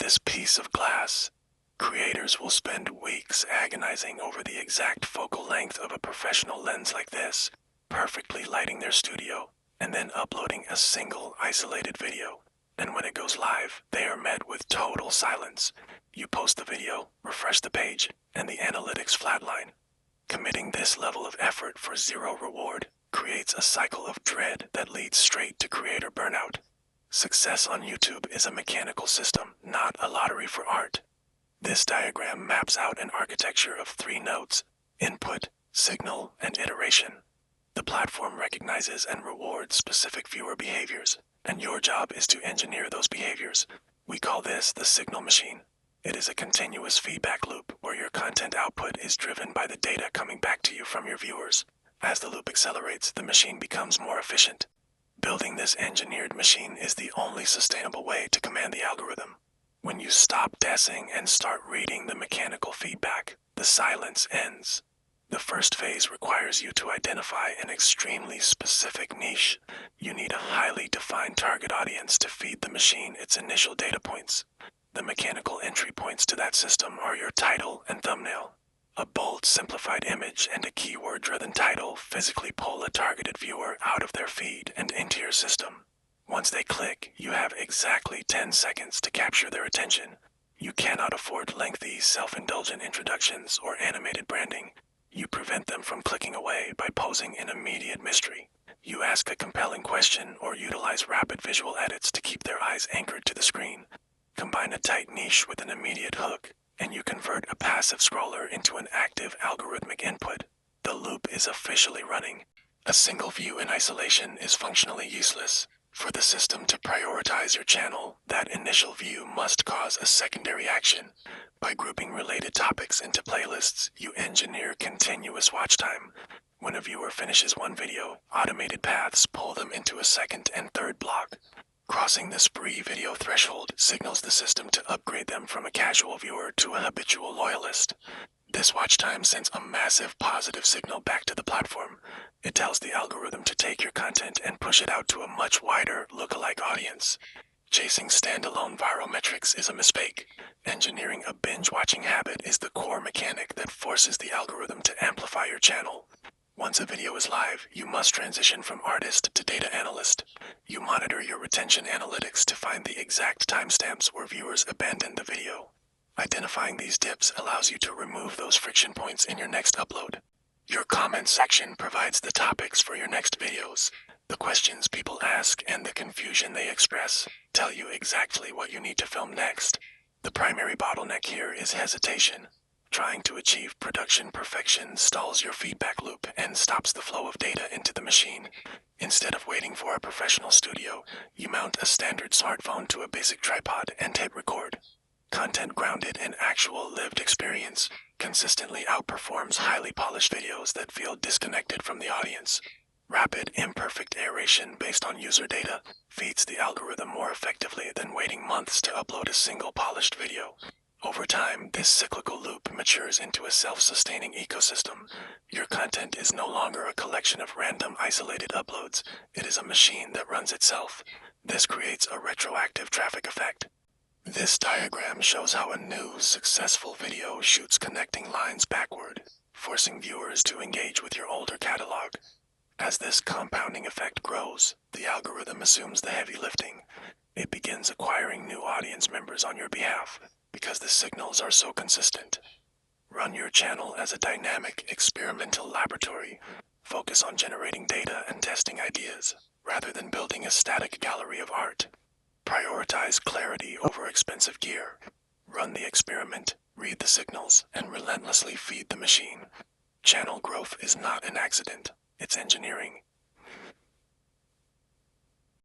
this piece of glass. Creators will spend weeks agonizing over the exact focal length of a professional lens like this, perfectly lighting their studio, and then uploading a single isolated video. And when it goes live, they are met with total silence. You post the video, refresh the page, and the analytics flatline. Committing this level of effort for zero reward creates a cycle of dread that leads straight to creator burnout. Success on YouTube is a mechanical system, not a lottery for art. This diagram maps out an architecture of 3 nodes: input, signal, and iteration. The platform recognizes and rewards specific viewer behaviors, and your job is to engineer those behaviors. We call this the signal machine. It is a continuous feedback loop where your content output is driven by the data coming back to you from your viewers. As the loop accelerates, the machine becomes more efficient. Building this engineered machine is the only sustainable way to command the algorithm. When you stop guessing and start reading the mechanical feedback, the silence ends. The first phase requires you to identify an extremely specific niche. You need a highly defined target audience to feed the machine its initial data points. The mechanical entry points to that system are your title and thumbnail. A bold, simplified image and a keyword-driven title physically pull a targeted viewer out of their feed and into your system. Once they click, you have exactly 10 seconds to capture their attention. You cannot afford lengthy, self-indulgent introductions or animated branding. You prevent them from clicking away by posing an immediate mystery. You ask a compelling question or utilize rapid visual edits to keep their eyes anchored to the screen. Combine a tight niche with an immediate hook, and you convert a passive scroller into an active algorithmic input. The loop is officially running. A single view in isolation is functionally useless. For the system to prioritize your channel, that initial view must cause a secondary action. By grouping related topics into playlists, you engineer continuous watch time. When a viewer finishes one video, automated paths pull them into a second and third block. Crossing the spree video threshold signals the system to upgrade them from a casual viewer to a habitual loyalist. This watch time sends a massive positive signal back to the platform. It tells the algorithm to take your content and push it out to a much wider lookalike audience. Chasing standalone viral metrics is a mistake. Engineering a binge-watching habit is the core mechanic that forces the algorithm to amplify your channel. Once a video is live, you must transition from artist to data analyst. You monitor your retention analytics to find the exact timestamps where viewers abandon the video. Identifying these dips allows you to remove those friction points in your next upload. Your comment section provides the topics for your next videos. The questions people ask and the confusion they express tell you exactly what you need to film next. The primary bottleneck here is hesitation. Trying to achieve production perfection stalls your feedback loop and stops the flow of data into the machine. Instead of waiting for a professional studio, you mount a standard smartphone to a basic tripod and hit record. Content grounded in actual lived experience consistently outperforms highly polished videos that feel disconnected from the audience. Rapid, imperfect aeration based on user data feeds the algorithm more effectively than waiting months to upload a single polished video. Over time, this cyclical loop matures into a self-sustaining ecosystem. Your content is no longer a collection of random isolated uploads. It is a machine that runs itself. This creates a retroactive traffic effect. This diagram shows how a new, successful video shoots connecting lines backward, forcing viewers to engage with your older catalog. As this compounding effect grows, the algorithm assumes the heavy lifting. It begins acquiring new audience members on your behalf, because the signals are so consistent. Run your channel as a dynamic, experimental laboratory. Focus on generating data and testing ideas, rather than building a static gallery of art. Prioritize clarity over expensive gear. Run the experiment, read the signals, and relentlessly feed the machine. Channel growth is not an accident. It's engineering.